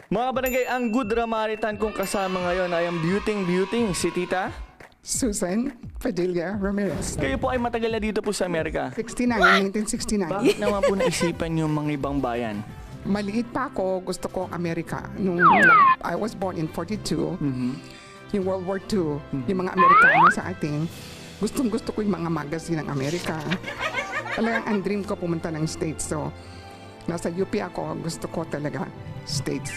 Mga barangay, ang good Ramaritan kong kasama ngayon ay ang beauty si Tita. Susan Padilla Ramirez. Kayo po ay matagal na dito po sa Amerika. 1969. Bakit naman po naisipan yung mga ibang bayan? Maliit pa ako, gusto ko Amerika. I was born in 42, yung World War II, yung mga Amerikano sa atin, gusto ko yung mga magazine ng Amerika. Talagang ang dream ko pumunta ng States. So, nasa UP ako, gusto ko talaga States.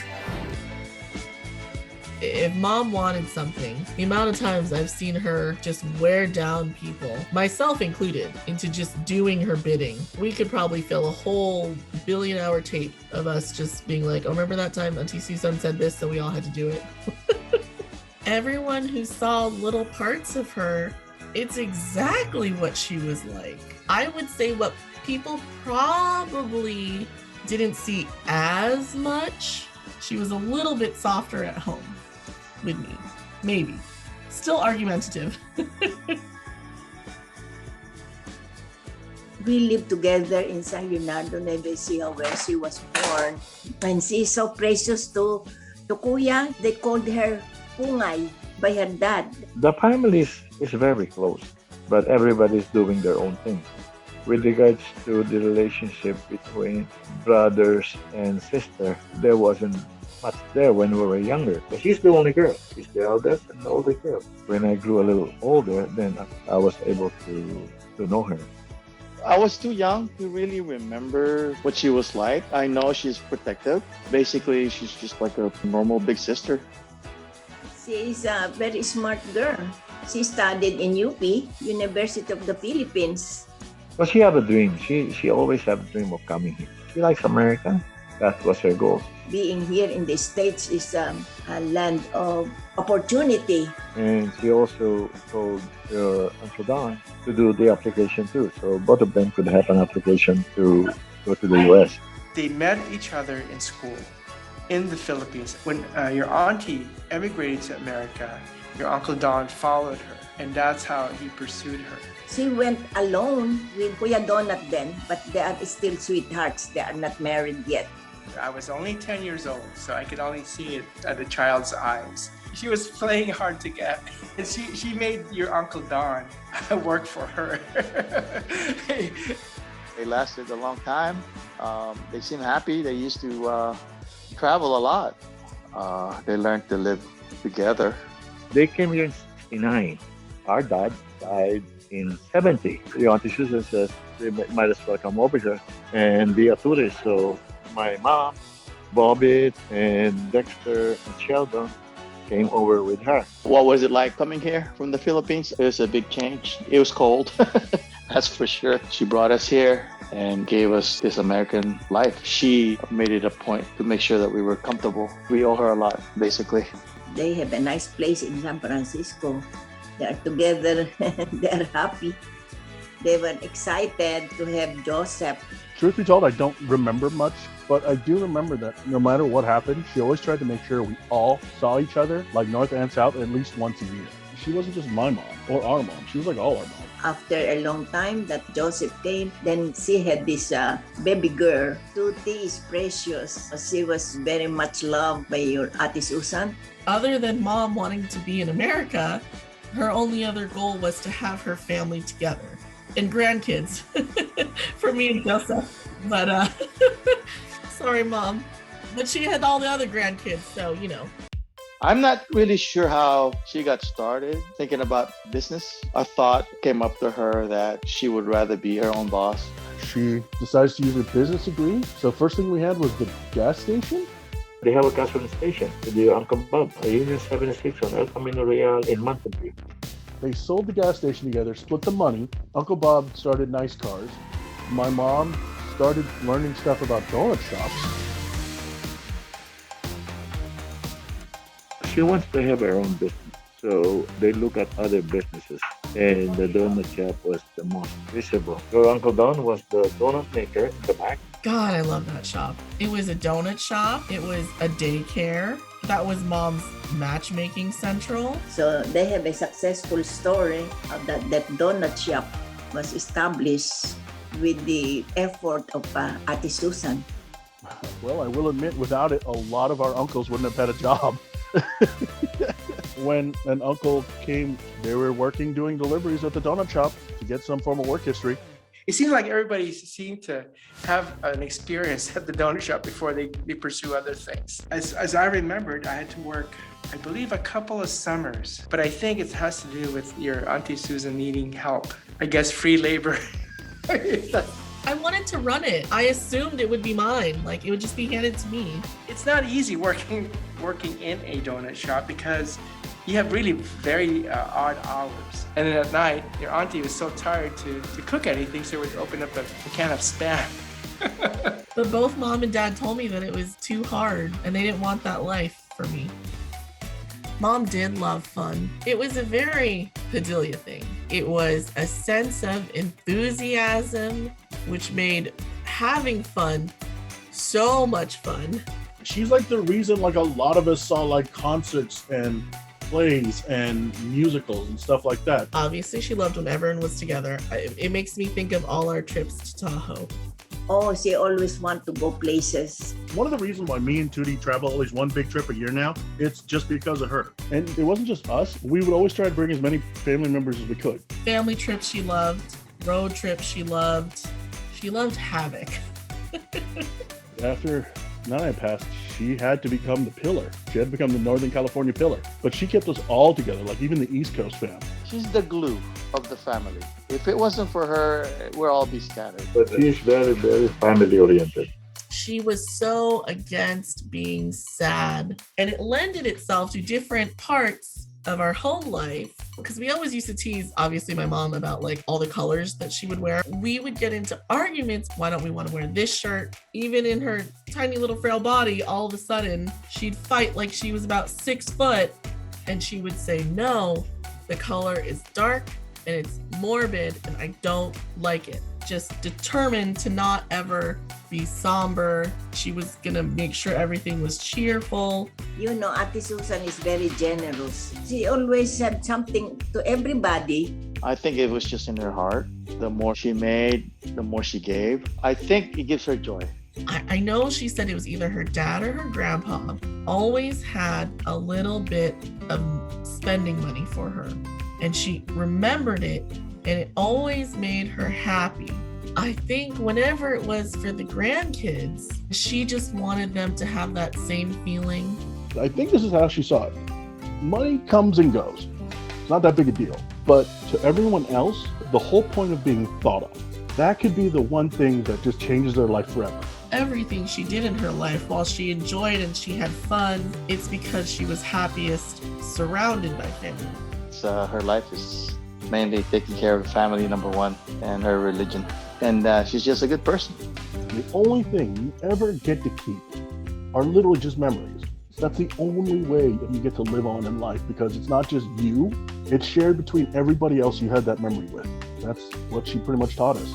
If mom wanted something, the amount of times I've seen her just wear down people, myself included, into just doing her bidding. We could probably fill a whole billion-hour tape of us just being like, oh, remember that time Auntie Susan said this, so we all had to do it? Everyone who saw little parts of her, it's exactly what she was like. I would say what people probably didn't see as much, she was a little bit softer at home with me, maybe. Still argumentative. We lived together in San Leonardo, Nueva Ecija, where she was born. And she is so precious to Kuya. They called her Pungay by her dad. The family is very close, but everybody's doing their own thing. With regards to the relationship between brothers and sister, there wasn't much there when we were younger. But she's the only girl. She's the eldest and the older girl. When I grew a little older, then I was able to know her. I was too young to really remember what she was like. I know she's protective. Basically, she's just like a normal big sister. She is a very smart girl. She studied in UP, University of the Philippines. But she had a dream. She always had a dream of coming here. She likes America. That was her goal. Being here in the States is a land of opportunity. And she also told her Uncle Don to do the application too. So both of them could have an application to go to the U.S. They met each other in school in the Philippines. When your auntie emigrated to America, your Uncle Don followed her, and that's how he pursued her. She went alone with Kuya Donut then, but they are still sweethearts. They are not married yet. I was only 10 years old, so I could only see it at the child's eyes. She was playing hard to get, and she made your Uncle Don work for her. They lasted a long time. They seemed happy. They used to travel a lot. They learned to live together. They came here in 69. Our dad died in 70. The Auntie Susan says they might as well come over here and be a tourist. So my mom, Bobbitt, and Dexter and Sheldon came over with her. What was it like coming here from the Philippines? It was a big change. It was cold, that's for sure. She brought us here and gave us this American life. She made it a point to make sure that we were comfortable. We owe her a lot, basically. They have a nice place in San Francisco. They are together. They are happy. They were excited to have Joseph. Truth be told, I don't remember much, but I do remember that no matter what happened, she always tried to make sure we all saw each other, like North and South, at least once a year. She wasn't just my mom or our mom. She was like all our mom. After a long time that Joseph came, then she had this baby girl. Tuti is precious. She was very much loved by your Ate Susan. Other than mom wanting to be in America, her only other goal was to have her family together and grandkids for me and Joseph. But sorry, mom. But she had all the other grandkids, so you know. I'm not really sure how she got started thinking about business. A thought came up to her that she would rather be her own boss. She decides to use her business degree. So first thing we had was the gas station. They have a gasoline station with your Uncle Bob, a Union 76 on El Camino Real in Monterey. They sold the gas station together, split the money. Uncle Bob started Nice Cars. My mom started learning stuff about donut shops. She wants to have her own business, so they look at other businesses, and the donut shop was the most visible. Your Uncle Don was the donut maker in the back. God, I love that shop. It was a donut shop. It was a daycare. That was mom's matchmaking central. So they have a successful story of that donut shop was established with the effort of Ate Susan. Well, I will admit, without it, a lot of our uncles wouldn't have had a job. When an uncle came, they were working doing deliveries at the donut shop to get some form of work history. It seems like everybody seemed to have an experience at the donut shop before they pursue other things. As I remembered, I had to work, I believe, a couple of summers, but I think it has to do with your Auntie Susan needing help. I guess free labor. I wanted to run it. I assumed it would be mine. Like it would just be handed to me. It's not easy working in a donut shop because you have really very odd hours. And then at night, your auntie was so tired to cook anything, so would open up a can of Spam. But both mom and dad told me that it was too hard and they didn't want that life for me. Mom did love fun. It was a very Padilla thing. It was a sense of enthusiasm, which made having fun so much fun. She's like the reason like a lot of us saw like concerts and plays and musicals and stuff like that. Obviously, she loved when everyone was together. It makes me think of all our trips to Tahoe. Oh, she always want to go places. One of the reasons why me and Tootie travel always one big trip a year now, it's just because of her. And it wasn't just us. We would always try to bring as many family members as we could. Family trips she loved, road trips she loved. She loved havoc. After Nana passed, she had to become the pillar. She had to become the Northern California pillar. But she kept us all together, like even the East Coast fam. She's the glue of the family. If it wasn't for her, we'd all be scattered. But she is very, very family oriented. She was so against being sad, and it lended itself to different parts of our home life, because we always used to tease, obviously, my mom about like all the colors that she would wear. We would get into arguments. Why don't we want to wear this shirt? Even in her tiny little frail body, all of a sudden she'd fight like she was about 6 foot, and she would say, no, the color is dark and it's morbid and I don't like it. Just determined to not ever be somber. She was gonna make sure everything was cheerful. You know, Ate Susan is very generous. She always said something to everybody. I think it was just in her heart. The more she made, the more she gave. I think it gives her joy. I know she said it was either her dad or her grandpa always had a little bit of spending money for her, and she remembered it, and it always made her happy. I think whenever it was for the grandkids, she just wanted them to have that same feeling. I think this is how she saw it. Money comes and goes. It's not that big a deal. But to everyone else, the whole point of being thought of, that could be the one thing that just changes their life forever. Everything she did in her life, while she enjoyed and she had fun, it's because she was happiest surrounded by family. Her life is mainly taking care of family, number one, and her religion. And she's just a good person. The only thing you ever get to keep are literally just memories. That's the only way that you get to live on in life, because it's not just you, it's shared between everybody else you had that memory with. That's what she pretty much taught us.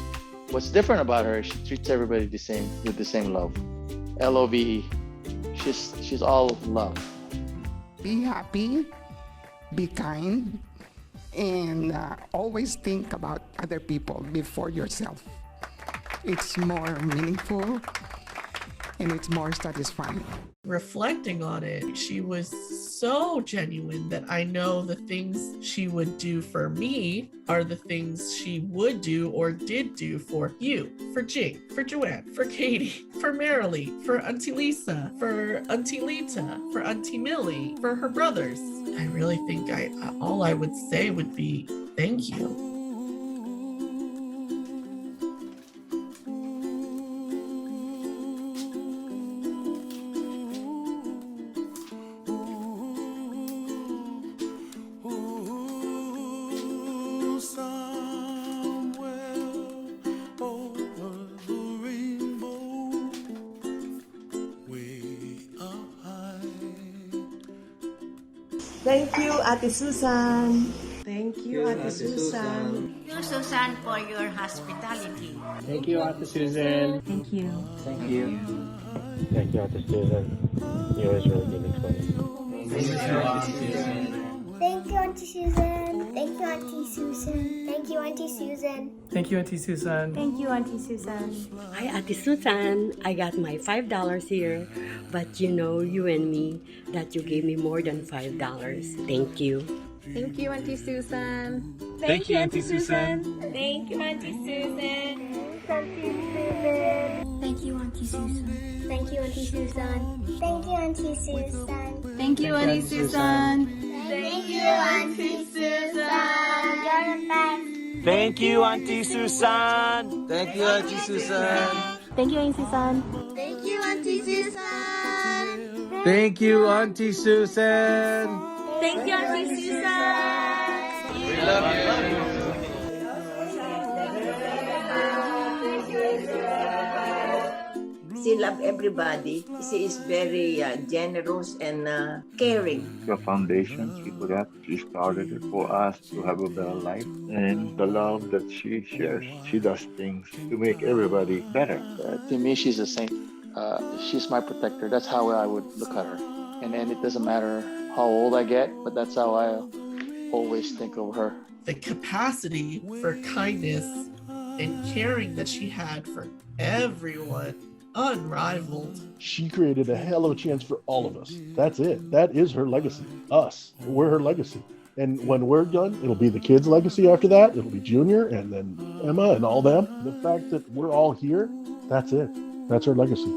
What's different about her, she treats everybody the same, with the same love. Love. She's all love. Be happy, be kind, and always think about other people before yourself. It's more meaningful and it's more satisfying. Reflecting on it, she was so genuine that I know the things she would do for me are the things she would do or did do for you, for Jake, for Joanne, for Katie, for Marilee, for Auntie Lisa, for Auntie Lita, for Auntie Millie, for her brothers. I really think all I would say would be thank you. Thank you, Ate Susan. Thank you, Ate Susan. Thank you, Susan, for your hospitality. Thank you, Ate Susan. Thank you. Thank you. Thank you, Ate Susan. You always really did it for me. Thank you, Ate Susan. Thank you, Auntie Susan. Thank you, Auntie Susan. Thank Thank you, Auntie Susan. Thank you, Auntie Susan. Thank you, Auntie Susan. Hi, Ate Susan. I got my $5 here, but you know, you and me, that you gave me more than $5. Thank you. Thank you, Auntie Susan. Thank you, Auntie Susan. Thank you, Auntie Susan. Thank you, Auntie Susan. Thank you, Auntie Susan. Thank you, Auntie Susan. Thank you, Auntie Susan. Thank you, Auntie Susan. You're the best. Thank you, Auntie Susan. Thank you, Auntie Susan. Thank you, Auntie Susan. Thank you, Auntie Susan. Thank you, Auntie Susan. Thank you, Auntie Susan. We love you. She loves everybody. She is very generous and caring. The foundation she put up, she started it for us to have a better life. And the love that she shares, she does things to make everybody better. To me, she's a saint. She's my protector. That's how I would look at her. And it doesn't matter how old I get, but that's how I always think of her. The capacity for kindness and caring that she had for everyone, unrivaled. She created a hell of a chance for all of us. That's it. That is her legacy. Us. We're her legacy. And when we're done, it'll be the kids' legacy after that. It'll be Junior and then Emma and all them. The fact that we're all here, that's it. That's her legacy.